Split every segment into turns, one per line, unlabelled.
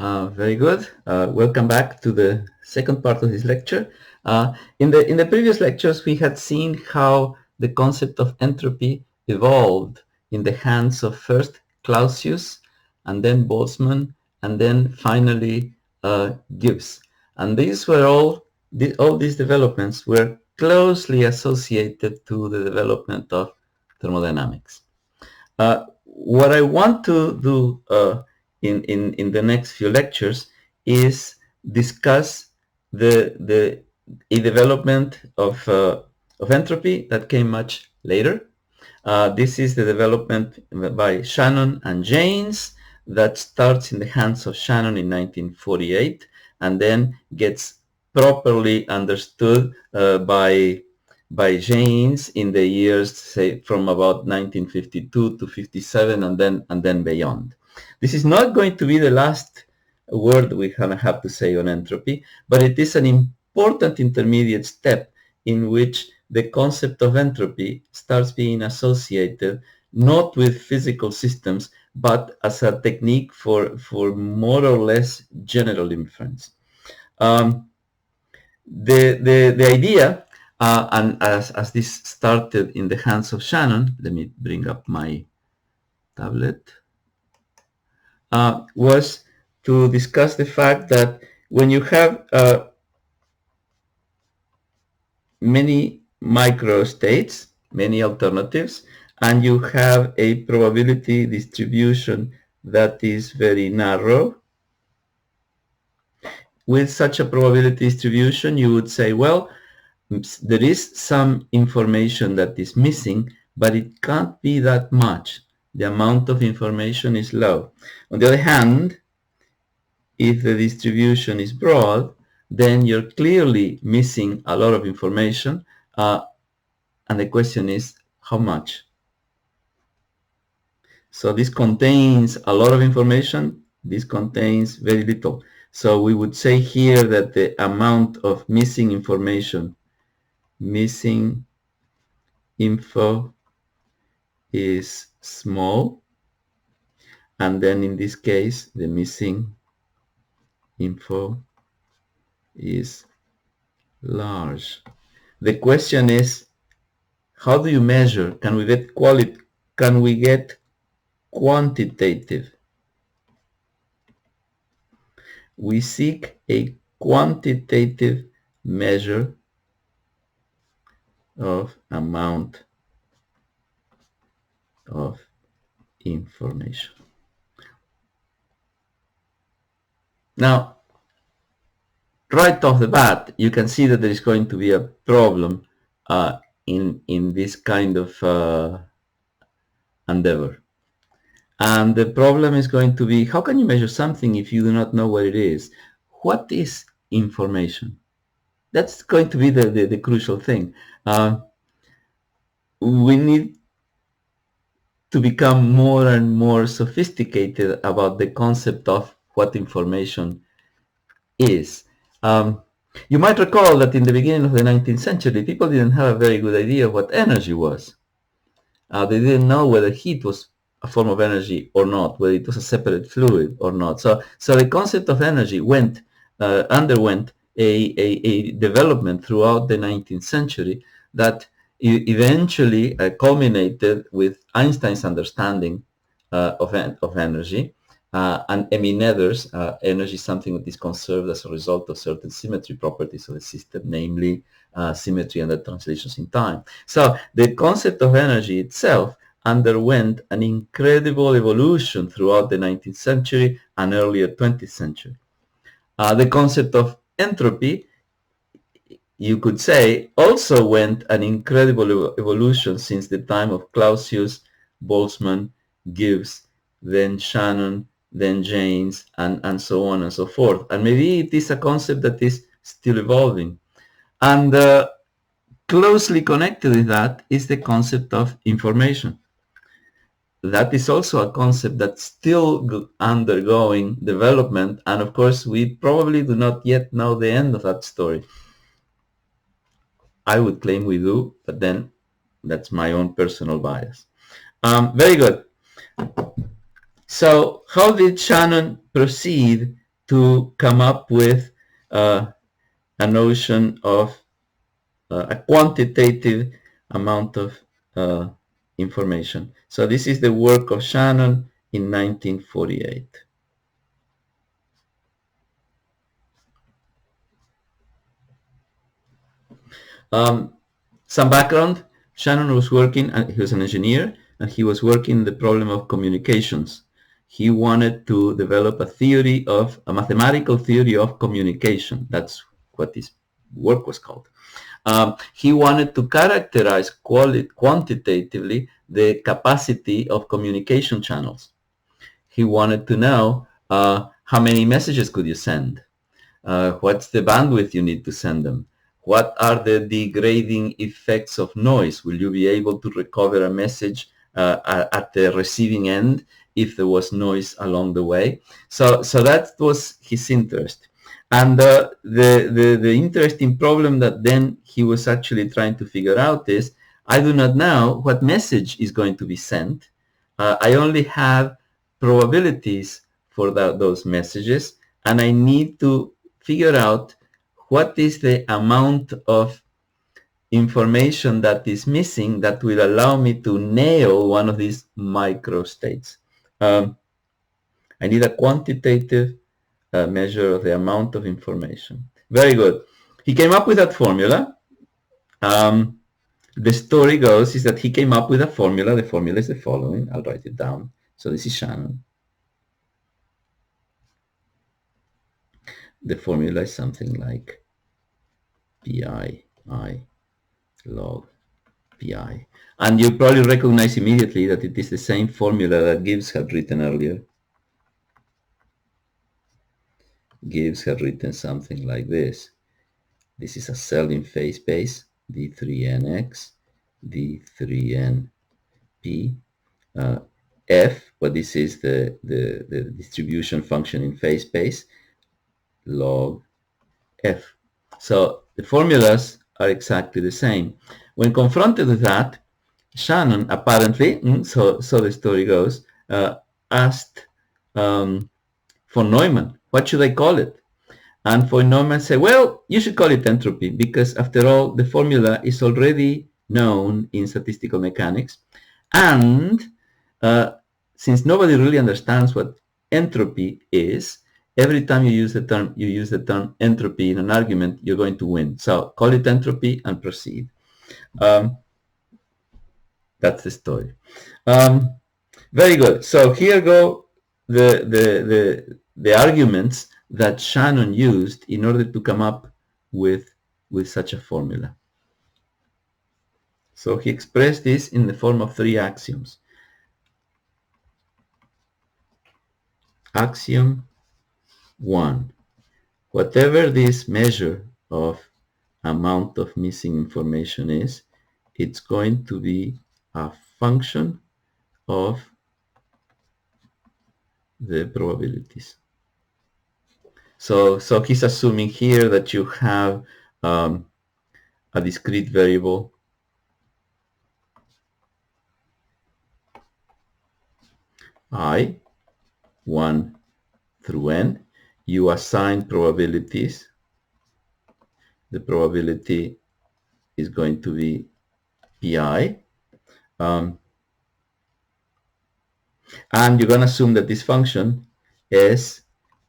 Very good. Welcome back to the second part of this lecture. In the previous lectures, we had seen how the concept of entropy evolved in the hands of first Clausius, and then Boltzmann, and then finally Gibbs. And these were all these developments were closely associated to the development of thermodynamics. What I want to do in the next few lectures is discuss a development of entropy that came much later. This is the development by Shannon and Jaynes that starts in the hands of Shannon in 1948 and then gets properly understood by Jaynes in the years, say, from about 1952 to 57 and then beyond. This is not going to be the last word we have to say on entropy, but it is an important intermediate step in which the concept of entropy starts being associated not with physical systems, but as a technique for more or less general inference. The idea, and as this started in the hands of Shannon, let me bring up my tablet, was to discuss the fact that when you have many microstates, many alternatives, and you have a probability distribution that is very narrow, with such a probability distribution, you would say, well, there is some information that is missing, but it can't be that much. The amount of information is low. On the other hand, if the distribution is broad, then you're clearly missing a lot of information, and the question is, how much? So this contains a lot of information, this contains very little. So we would say here that the amount of missing information, missing info, is small, and then in this case the missing info is large. The question is, how do you measure? Can we get quantitative? We seek a quantitative measure of amount of information. Now, right off the bat, you can see that there is going to be a problem in this kind of endeavor. And the problem is going to be, how can you measure something if you do not know what it is? What is information? That's going to be the crucial thing. We need to become more and more sophisticated about the concept of what information is. You might recall that in the beginning of the 19th century, people didn't have a very good idea of what energy was. They didn't know whether heat was a form of energy or not, whether it was a separate fluid or not. So the concept of energy underwent a development throughout the 19th century that eventually culminated with Einstein's understanding of energy, and Emmy Nether's energy is something that is conserved as a result of certain symmetry properties of the system, namely symmetry under translations in time. So the concept of energy itself underwent an incredible evolution throughout the 19th century and earlier 20th century. The concept of entropy, you could say, also went an incredible evolution since the time of Clausius, Boltzmann, Gibbs, then Shannon, then Jaynes, and so on and so forth. And maybe it is a concept that is still evolving. And closely connected with that is the concept of information. That is also a concept that's still undergoing development, and of course we probably do not yet know the end of that story. I would claim we do, but then that's my own personal bias. Very good. So how did Shannon proceed to come up with a notion of a quantitative amount of information. So this is the work of Shannon in 1948. Some background, Shannon was working, he was an engineer, and he was working the problem of communications. He wanted to develop a mathematical theory of communication. That's what his work was called. He wanted to characterize quantitatively the capacity of communication channels. He wanted to know how many messages could you send? What's the bandwidth you need to send them? What are the degrading effects of noise? Will you be able to recover a message at the receiving end if there was noise along the way? So that was his interest. And the interesting problem that then he was actually trying to figure out is, I do not know what message is going to be sent. I only have probabilities for those messages, and I need to figure out what is the amount of information that is missing that will allow me to nail one of these microstates. I need a quantitative measure of the amount of information. Very good. He came up with that formula. The story goes is that he came up with a formula. The formula is the following. I'll write it down. So this is Shannon. The formula is something like pi I log pi. And you probably recognize immediately that it is the same formula that Gibbs had written earlier. Gibbs had written something like this. This is a cell in phase space, D3nx, D3np, f, but this is the distribution function in phase space, log f. So the formulas are exactly the same. When confronted with that, Shannon apparently, so the story goes, asked von Neumann, what should I call it? And von Neumann said, well, you should call it entropy, because after all, the formula is already known in statistical mechanics. And since nobody really understands what entropy is, every time you use the term entropy in an argument, you're going to win. So call it entropy and proceed. That's the story. Very good. So here go the arguments that Shannon used in order to come up with such a formula. So he expressed this in the form of 3 axioms. Axiom 1. Whatever this measure of amount of missing information is, it's going to be a function of the probabilities. So he's assuming here that you have a discrete variable I, 1 through n. You assign probabilities. The probability is going to be pi. And you're going to assume that this function S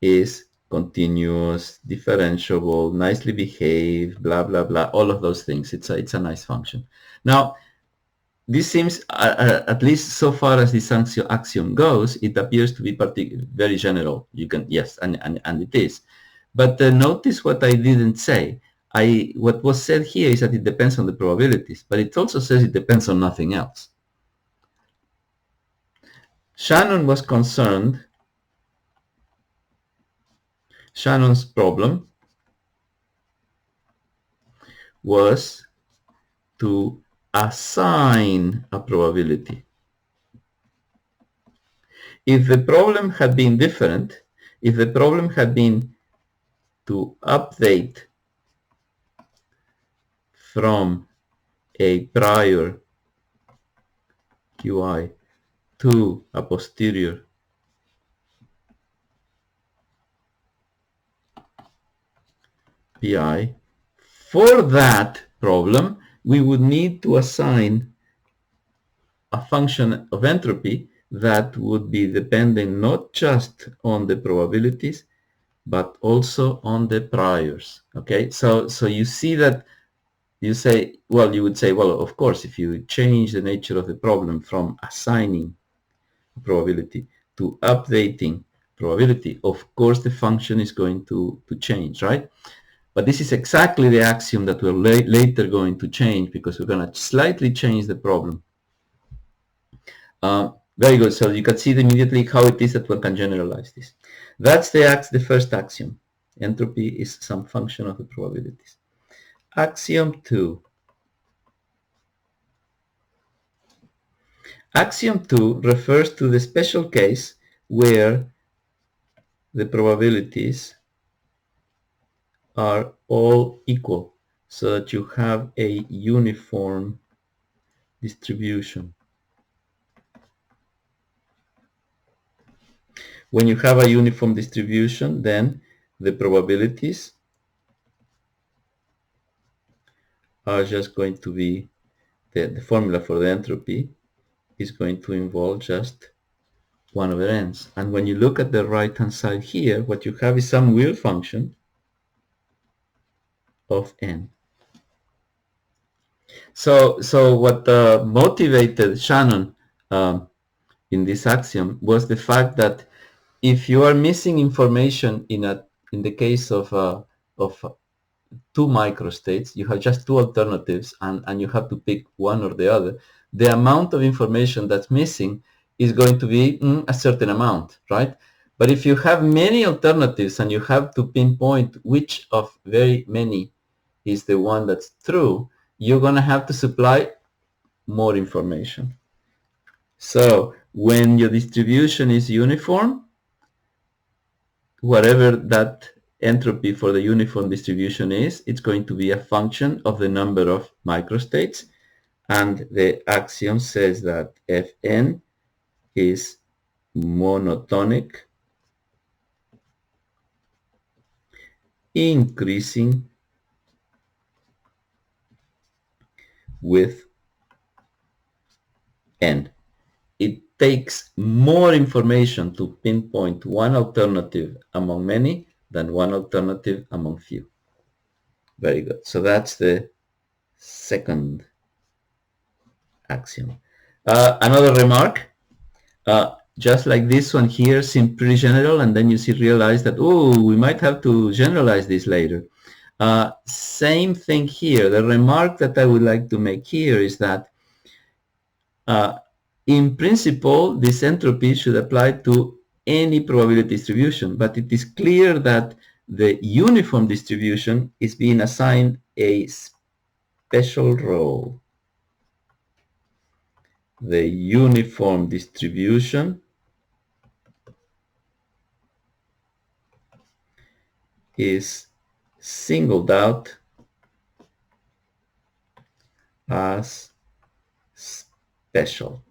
is continuous, differentiable, nicely behaved, blah, blah, blah, all of those things. It's a nice function. Now, this seems, at least so far as this axiom goes, it appears to be very general. You can, yes, and it is. But notice what I didn't say. What was said here is that it depends on the probabilities, but it also says it depends on nothing else. Shannon was concerned, Shannon's problem was to assign a probability. If the problem had been different, if the problem had been to update from a prior QI to a posterior pi. For that problem, we would need to assign a function of entropy that would be dependent not just on the probabilities, but also on the priors. Okay, so you see that you say, well, you would say, well, of course, if you change the nature of the problem from assigning probability to updating probability, of course, the function is going to change, right? But this is exactly the axiom that we're later going to change, because we're going to slightly change the problem. Very good. So you can see immediately how it is that one can generalize this. That's the first axiom. Entropy is some function of the probabilities. Axiom 2. Axiom 2 refers to the special case where the probabilities are all equal, so that you have a uniform distribution. When you have a uniform distribution, then the probabilities are just going to be, the formula for the entropy is going to involve just 1 over n's. And when you look at the right hand side here, what you have is some weird function of n. So what motivated Shannon in this axiom was the fact that if you are missing information in the case of two microstates, you have just two alternatives, and you have to pick one or the other. The amount of information that's missing is going to be a certain amount, right? But if you have many alternatives and you have to pinpoint which of very many is the one that's true, you're going to have to supply more information. So when your distribution is uniform, whatever that entropy for the uniform distribution is, it's going to be a function of the number of microstates. And the axiom says that Fn is monotonic, increasing with n. It takes more information to pinpoint one alternative among many than one alternative among few. Very good. So that's the second axiom. Another remark, just like this one here seems pretty general, and then you realize that, oh, we might have to generalize this later. Same thing here. The remark that I would like to make here is that in principle, this entropy should apply to any probability distribution, but it is clear that the uniform distribution is being assigned a special role. The uniform distribution is singled out as special.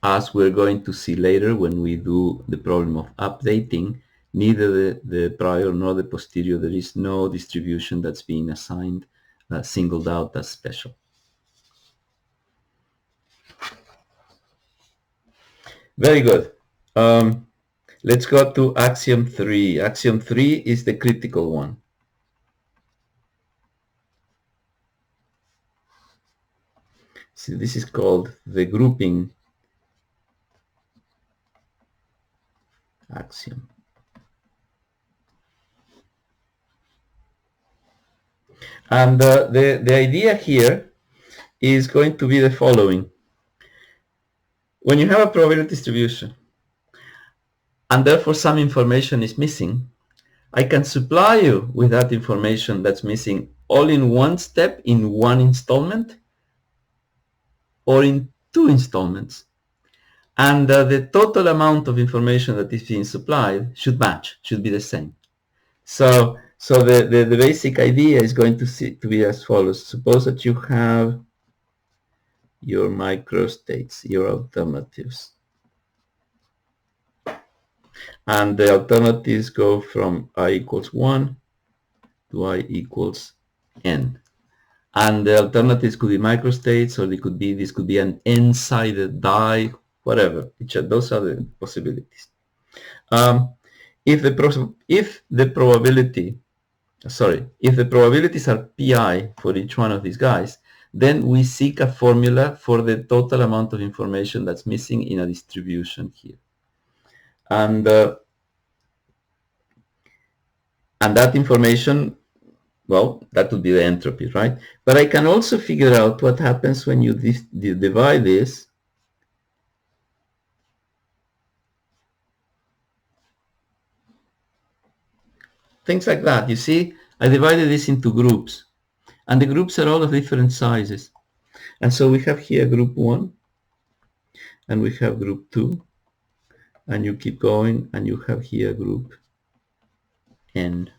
As we're going to see later when we do the problem of updating, neither the prior nor the posterior, there is no distribution that's being assigned, singled out as special. Very good. Let's go to axiom 3. Axiom 3 is the critical one. So this is called the grouping axiom. And the idea here is going to be the following. When you have a probability distribution, and therefore some information is missing, I can supply you with that information that's missing all in one step, in one installment, or in two installments. And the total amount of information that is being supplied should match, should be the same. So the basic idea is going to be as follows. Suppose that you have your microstates, your alternatives. And the alternatives go from I equals 1 to I equals n. And the alternatives could be microstates, or this could be an n-sided die, whatever. Those are the possibilities. If the probabilities are pi for each one of these guys, then we seek a formula for the total amount of information that's missing in a distribution here. And that information, well, that would be the entropy, right? But I can also figure out what happens when you divide this things like that. You see, I divided this into groups, and the groups are all of different sizes. And so we have here group 1, and we have group 2, and you keep going, and you have here group n.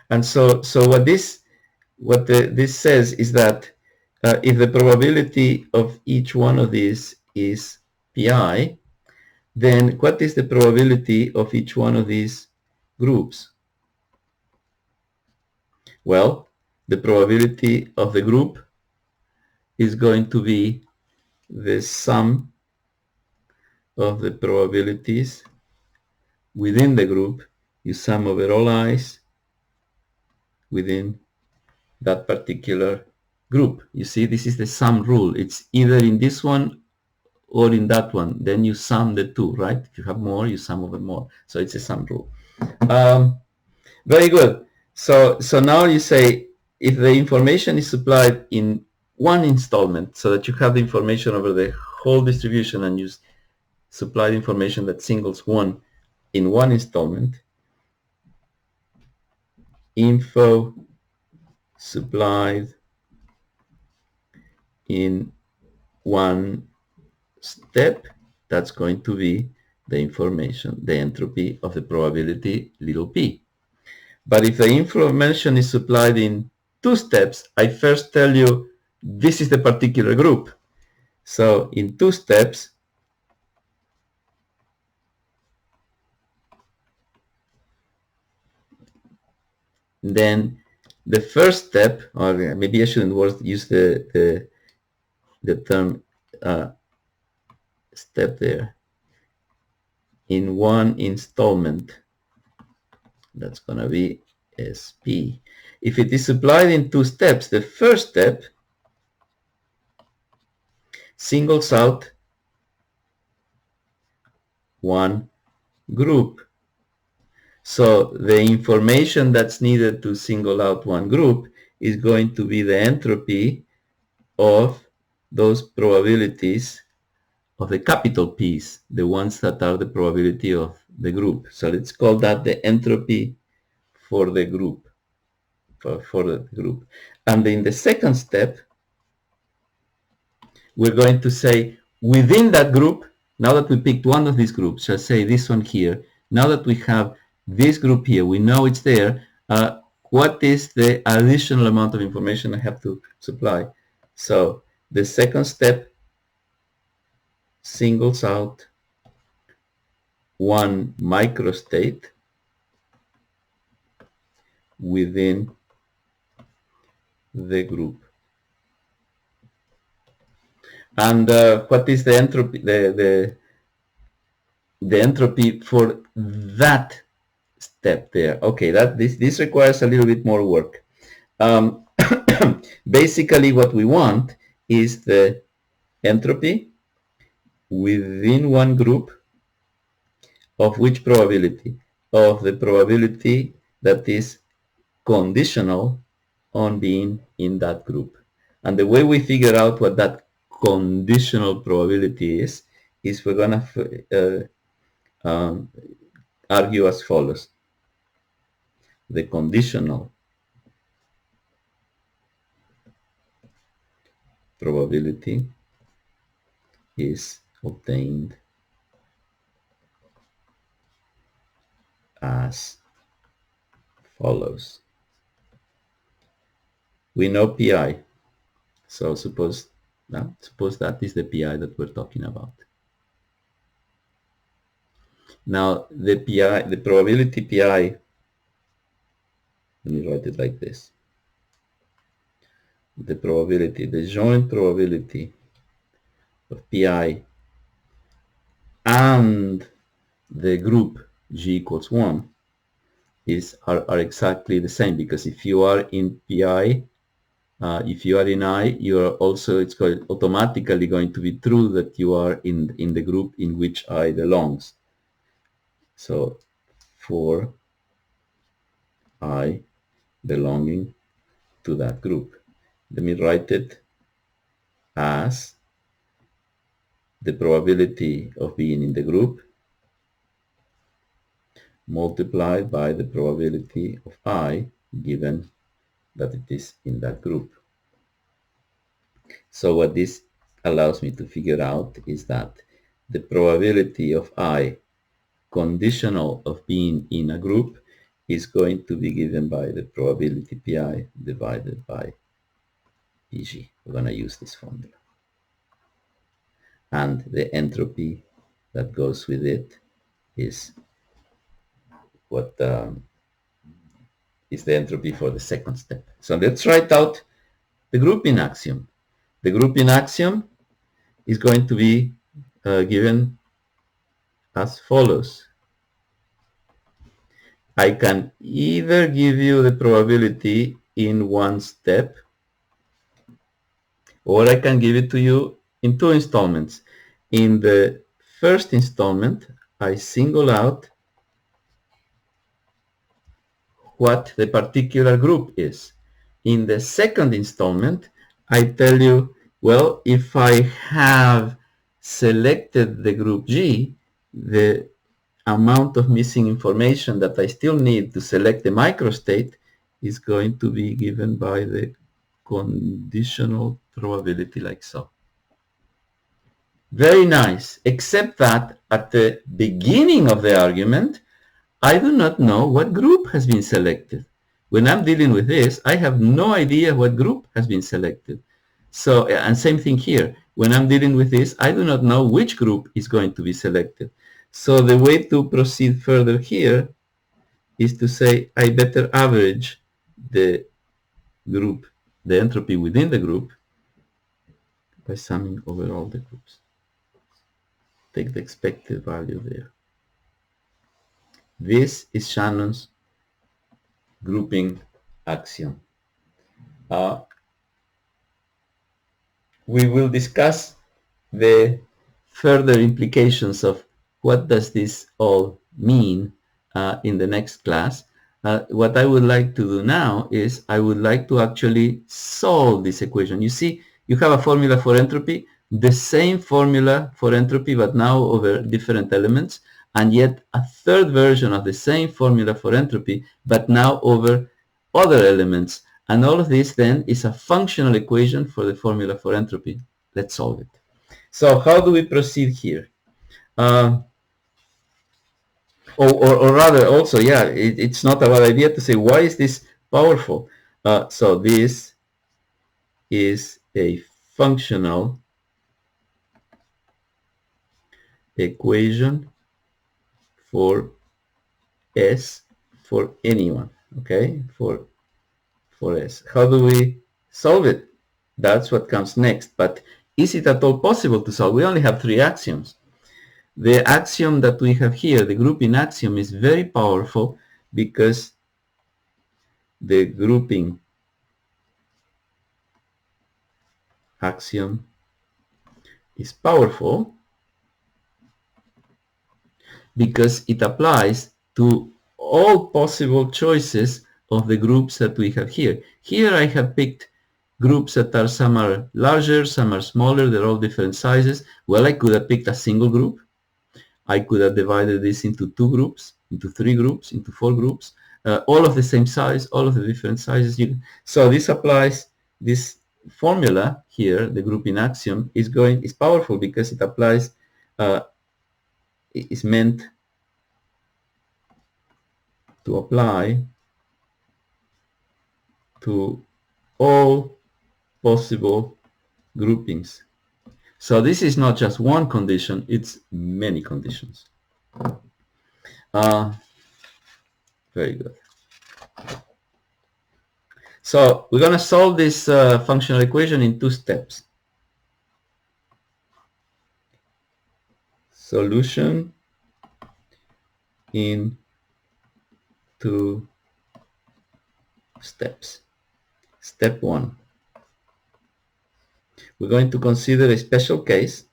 And so this says is that if the probability of each one of these is pi, then what is the probability of each one of these groups? Well, the probability of the group is going to be the sum of the probabilities within the group. You sum over all i's within that particular group. You see, this is the sum rule. It's either in this one or in that one. Then you sum the two, right? If you have more, you sum over more. So it's a sum rule. Very good. So now you say if the information is supplied in one installment, so that you have the information over the whole distribution, and you supply the information that singles one in one installment, info supplied in one step, that's going to be the information, the entropy of the probability little p. But if the information is supplied in two steps, I first tell you this is the particular group. So in two steps, then the first step, or maybe I shouldn't use the term step there. In one installment, that's going to be SP. If it is supplied in two steps, the first step singles out one group. So the information that's needed to single out one group is going to be the entropy of those probabilities of the capital P's, the ones that are the probability of the group. So let's call that the entropy for the group, for the group. And in the second step, we're going to say within that group, now that we picked one of these groups, let's say this one here, now that we have this group here, we know it's there, what is the additional amount of information I have to supply? So the second step singles out one microstate within the group. And what is the entropy? The entropy for that step there. Okay, this requires a little bit more work. Basically, what we want is the entropy within one group of which probability? Of the probability that is conditional on being in that group. And the way we figure out what that conditional probability is we're going to argue as follows. The conditional probability is obtained as follows. We know pi, so suppose that is the pi that we're talking about. Now the PI, the probability PI, let me write it like this. The probability, the joint probability of PI and the group G equals 1 are exactly the same, because if you are in PI, if you are in I, you are also, it's automatically going to be true that you are in the group in which I belongs. So for I belonging to that group, let me write it as the probability of being in the group multiplied by the probability of I, given that it is in that group. So what this allows me to figure out is that the probability of I conditional of being in a group is going to be given by the probability PI divided by PG. We're going to use this formula. And the entropy that goes with it is what is the entropy for the second step. So let's write out the grouping axiom. The grouping axiom is going to be given as follows. I can either give you the probability in one step, or I can give it to you in two installments. In the first installment, I single out what the particular group is. In the second installment, I tell you, well, if I have selected the group G, the amount of missing information that I still need to select the microstate is going to be given by the conditional probability, like so. Very nice, except that at the beginning of the argument, I do not know what group has been selected. When I'm dealing with this, I have no idea what group has been selected. So, and same thing here. When I'm dealing with this, I do not know which group is going to be selected. So the way to proceed further here is to say I better average the group, the entropy within the group, by summing over all the groups. Take the expected value there. This is Shannon's grouping axiom. We will discuss the further implications of what does this all mean in the next class. What I would like to do now is I would like to actually solve this equation. You see, you have a formula for entropy, the same formula for entropy, but now over different elements, and yet a third version of the same formula for entropy, but now over other elements. And all of this then is a functional equation for the formula for entropy. Let's solve it. So how do we proceed here? Or rather also, yeah, it's not a bad idea to say, why is this powerful? So this is a functional equation for S for anyone, okay, for S. How do we solve it? That's what comes next. But is it at all possible to solve? We only have three axioms. The axiom that we have here, the grouping axiom, is very powerful because the grouping axiom is powerful because it applies to all possible choices of the groups that we have here. Here I have picked groups that are, some are larger, some are smaller, they're all different sizes. Well, I could have picked a single group. I could have divided this into two groups, into three groups, into four groups, all of the same size, all of the different sizes. So this applies, this formula here, the grouping axiom, is powerful because it applies, is meant to apply to all possible groupings. So this is not just one condition, it's many conditions. Uh, very good. So we're going to solve this functional equation in 2 steps. Solution in 2 steps. Step 1. We're going to consider a special case.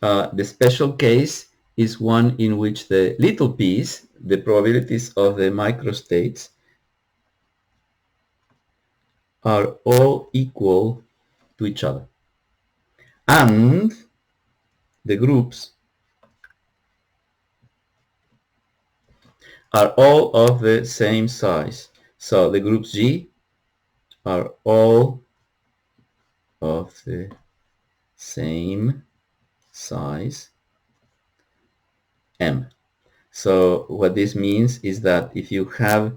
The special case is one in which the little p's, the probabilities of the microstates, are all equal to each other. And the groups are all of the same size. So the groups G are all of the same size M. So what this means is that if you have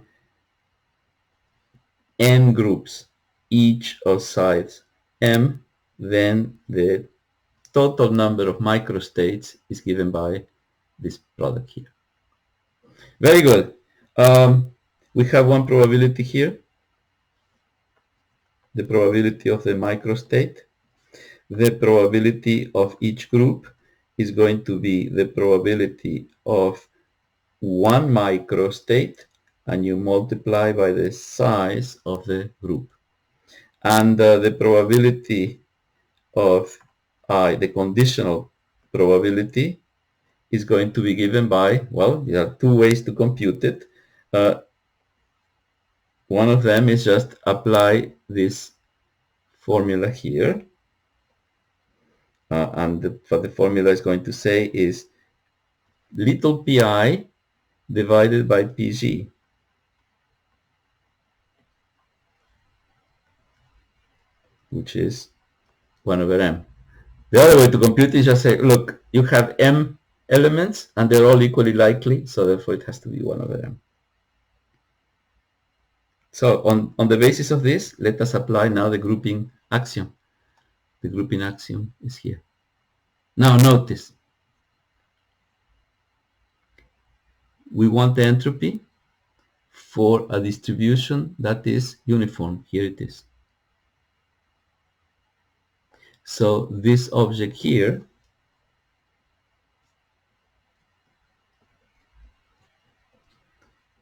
n groups, each of size M, then the total number of microstates is given by this product here. Very good. We have one probability here, the probability of the microstate. The probability of each group is going to be the probability of one microstate, and you multiply by the size of the group. And the probability of the conditional probability is going to be given by, well, there are 2 ways to compute it. One of them is just apply this formula here. And what the formula is going to say is little pi divided by pg, which is 1 over m. The other way to compute is just say, look, you have m elements and they're all equally likely, so therefore it has to be 1 over m. So on the basis of this, let us apply now the grouping axiom. The grouping axiom is here. Now notice, we want the entropy for a distribution that is uniform. Here it is. So this object here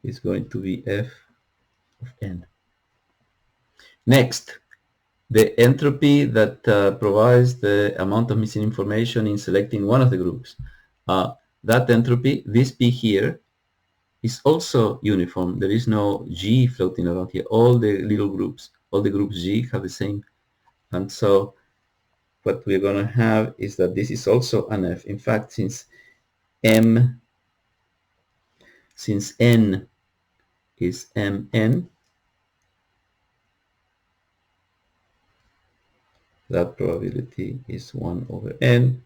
is going to be f of n. Next, the entropy that provides the amount of missing information in selecting one of the groups. That entropy, this p here, is also uniform. There is no g floating around here. All the little groups, all the groups g have the same. And so what we're going to have is that this is also an f. In fact, since n is mn, that probability is 1 over n.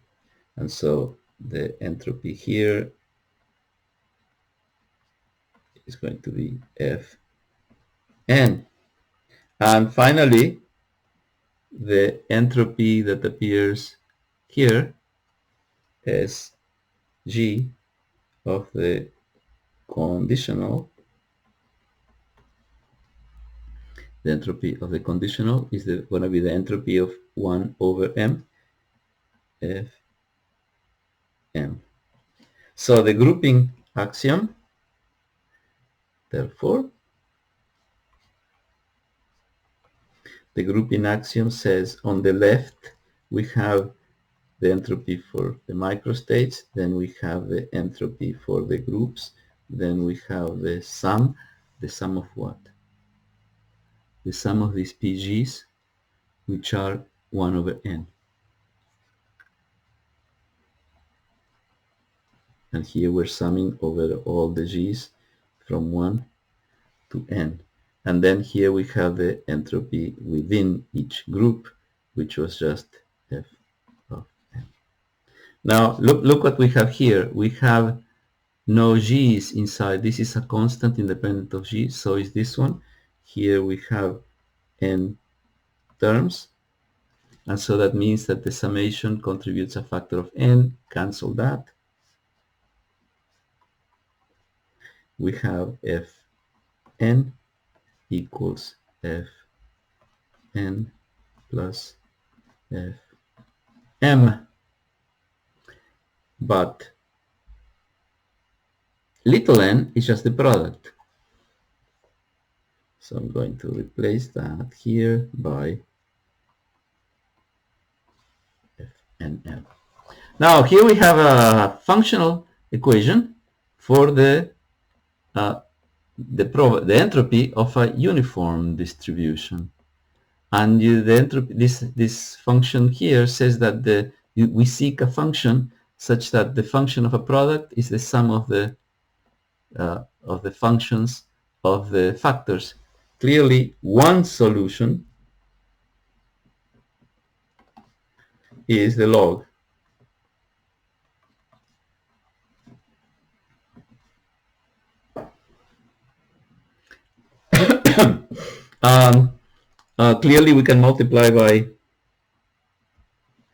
And so the entropy here is going to be Fn. And finally, the entropy that appears here is G of the conditional. The entropy of the conditional is going to be the entropy of 1 over m Fm. So the grouping axiom, therefore, the grouping axiom says on the left we have the entropy for the microstates, then we have the entropy for the groups, then we have the sum of what? The sum of these PGs, which are 1 over n. And here we're summing over all the g's from 1 to n. And then here we have the entropy within each group, which was just f of n. Now look what we have here. We have no g's inside. This is a constant independent of g, so is this one. Here we have n terms, and so that means that the summation contributes a factor of n. Cancel that. we have Fn equals Fn plus Fm, but little n is just the product. So I'm going to replace that here by Fnm. Now here we have a functional equation for the entropy of a uniform distribution. And the entropy, this function here says that we seek a function such that the function of a product is the sum of the functions of the factors. Clearly, one solution is the log. Clearly, we can multiply by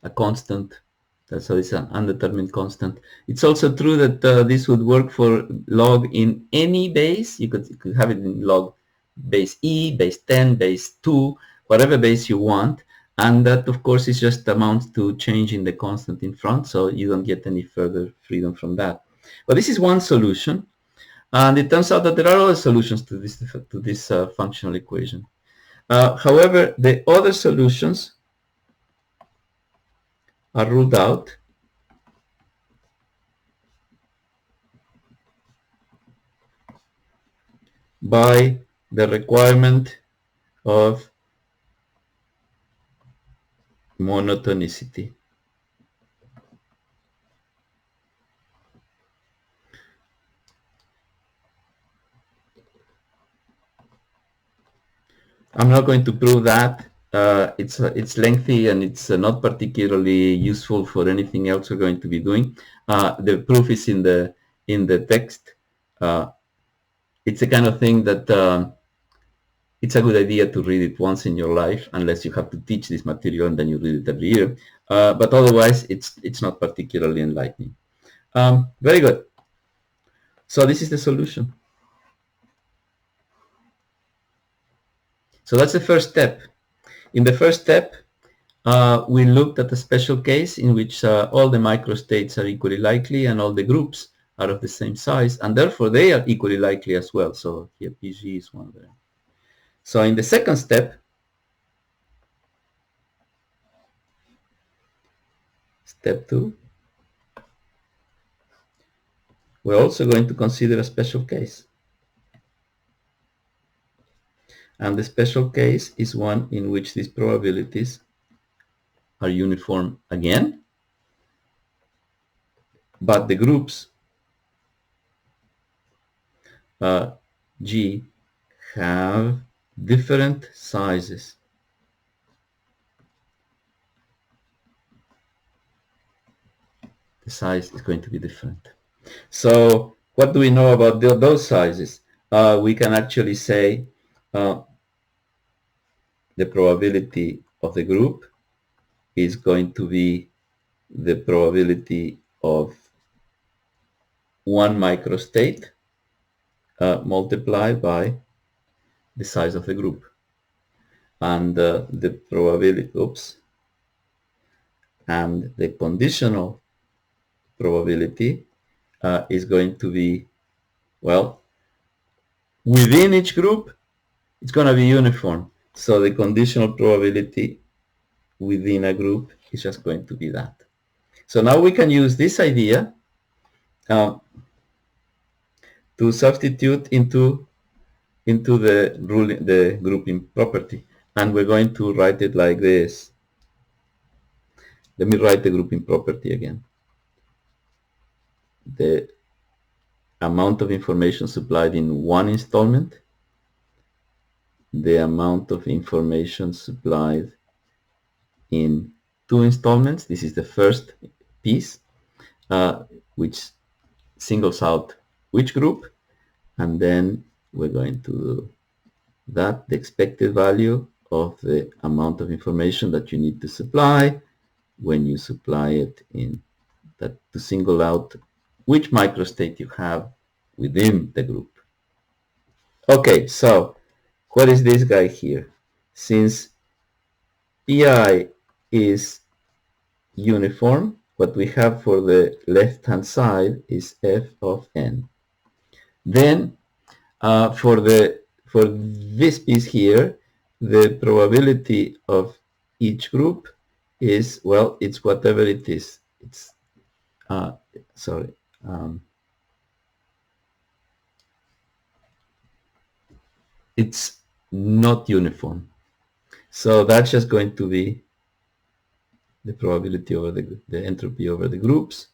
a constant. So it's an undetermined constant. It's also true that this would work for log in any base. You could have it in log base e, base 10, base 2, whatever base you want. And that, of course, is just amounts to changing the constant in front, so you don't get any further freedom from that. But this is one solution. And it turns out that there are other solutions to this functional equation. However, the other solutions are ruled out by the requirement of monotonicity. I'm not going to prove that. It's lengthy and it's not particularly useful for anything else we're going to be doing. The proof is in the text. It's the kind of thing that it's a good idea to read it once in your life, unless you have to teach this material and then you read it every year. But otherwise, it's not particularly enlightening. Very good. So this is the solution. So that's the first step. In the first step, we looked at a special case in which all the microstates are equally likely and all the groups are of the same size, and therefore they are equally likely as well. So here PG is one there. So in the second step, step 2, we're also going to consider a special case. And the special case is one in which these probabilities are uniform again, but the groups G have different sizes. The size is going to be different. So what do we know about those sizes? We can actually say the probability of the group is going to be the probability of one microstate multiplied by the size of the group. And the probability, and the conditional probability is going to be, well, within each group, it's going to be uniform. So the conditional probability within a group is just going to be that. So now we can use this idea to substitute into the grouping property. And we're going to write it like this. Let me write the grouping property again. The amount of information supplied in one installment, the amount of information supplied in two installments. This is the first piece, which singles out which group, and then we're going to do that, the expected value of the amount of information that you need to supply when you supply it in that to single out which microstate you have within the group. Okay, so what is this guy here? Since pi is uniform, what we have for the left-hand side is f of n. Then for this piece here, the probability of each group is, well, it's whatever it is. It's sorry. Um, it's not uniform. So that's just going to be the probability over the entropy over the groups,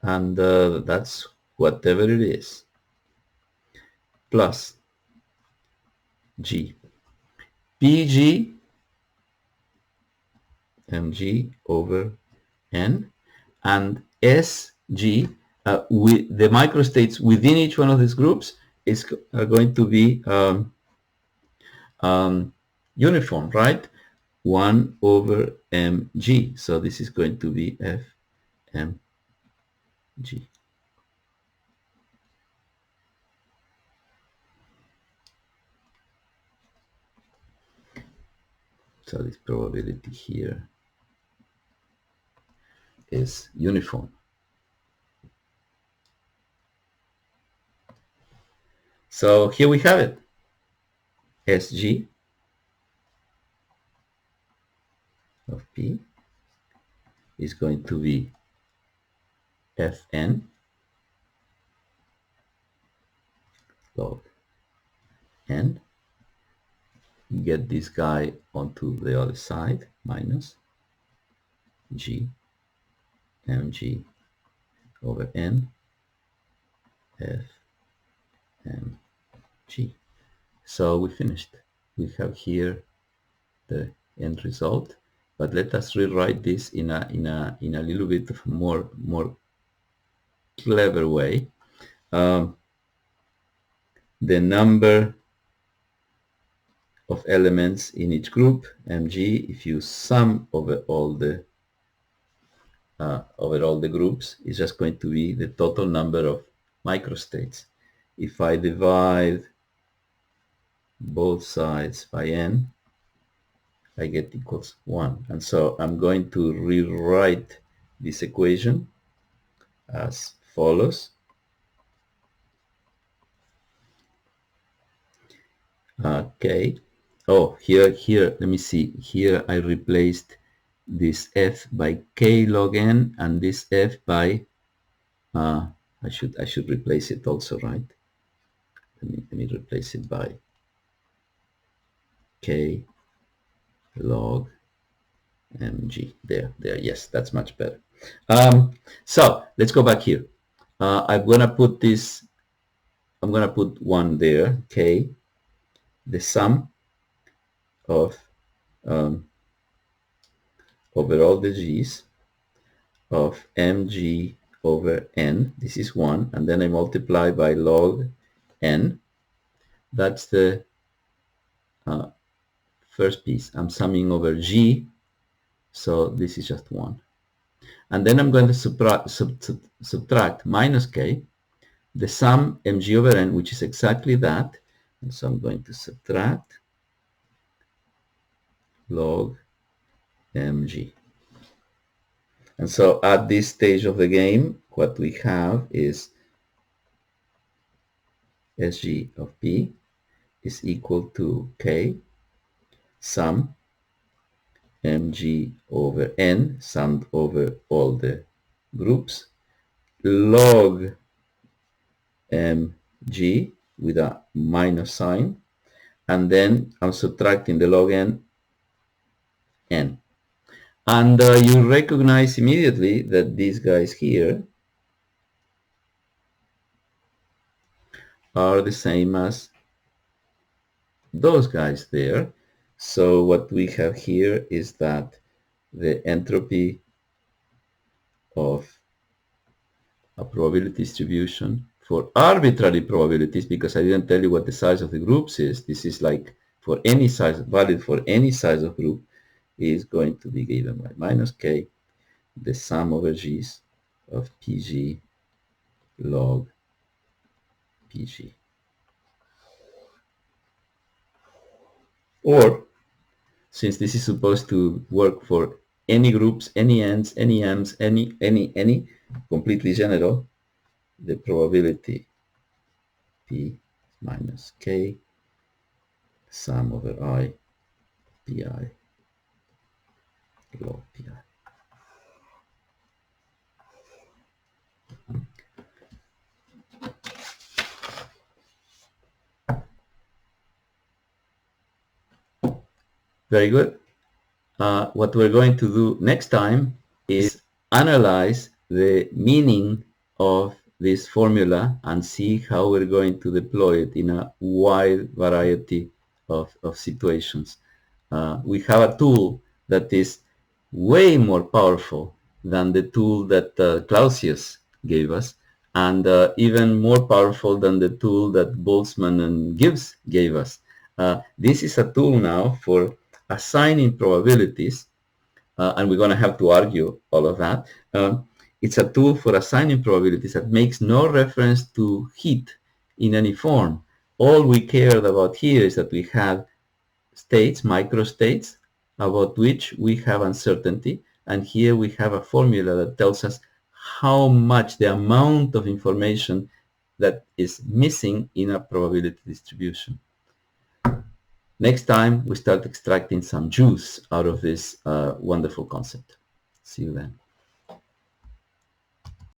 and that's whatever it is, plus G. PG mg over n, and SG, with the microstates within each one of these groups is going to be uniform, right? 1 over mg. So this is going to be fmg. So this probability here is uniform. So here we have it. Sg of p is going to be fn log n. Get this guy onto the other side, minus g mg over n f mg. So we finished. We have here the end result, but let us rewrite this in a little bit of more clever way. The number of elements in each group, mg, if you sum over all the groups, is just going to be the total number of microstates. If I divide both sides by n, I get equals 1. And so I'm going to rewrite this equation as follows. Okay. Oh, here, let me see. Here I replaced this f by k log n and this f by, I should replace it also, right? Let me replace it by k log mg. There, yes, that's much better. So let's go back here. I'm gonna put this, I'm gonna put 1 there, k, the sum of over all the g's of mg over n. This is 1, and then I multiply by log n. That's the first piece. I'm summing over g, so this is just 1. And then I'm going to subtract minus k, the sum mg over n, which is exactly that. And so I'm going to subtract log mg. And so at this stage of the game, what we have is Sg of p is equal to k sum mg over n, summed over all the groups, log mg with a minus sign, and then I'm subtracting the log n. And you recognize immediately that these guys here are the same as those guys there. So what we have here is that the entropy of a probability distribution for arbitrary probabilities, because I didn't tell you what the size of the groups is. This is like for any size, valid for any size of group, is going to be given by minus k, the sum over g's of pg log pg. Or, since this is supposed to work for any groups, any n's, any m's, any, completely general, the probability p minus k sum over I pi log pi. Very good. What we're going to do next time is analyze the meaning of this formula and see how we're going to deploy it in a wide variety of situations. We have a tool that is way more powerful than the tool that Clausius gave us, and even more powerful than the tool that Boltzmann and Gibbs gave us. This is a tool now for assigning probabilities, and we're going to have to argue all of that. It's a tool for assigning probabilities that makes no reference to heat in any form. All we cared about here is that we have states, microstates, about which we have uncertainty, and here we have a formula that tells us how much the amount of information that is missing in a probability distribution. Next time, we start extracting some juice out of this wonderful concept. See you then.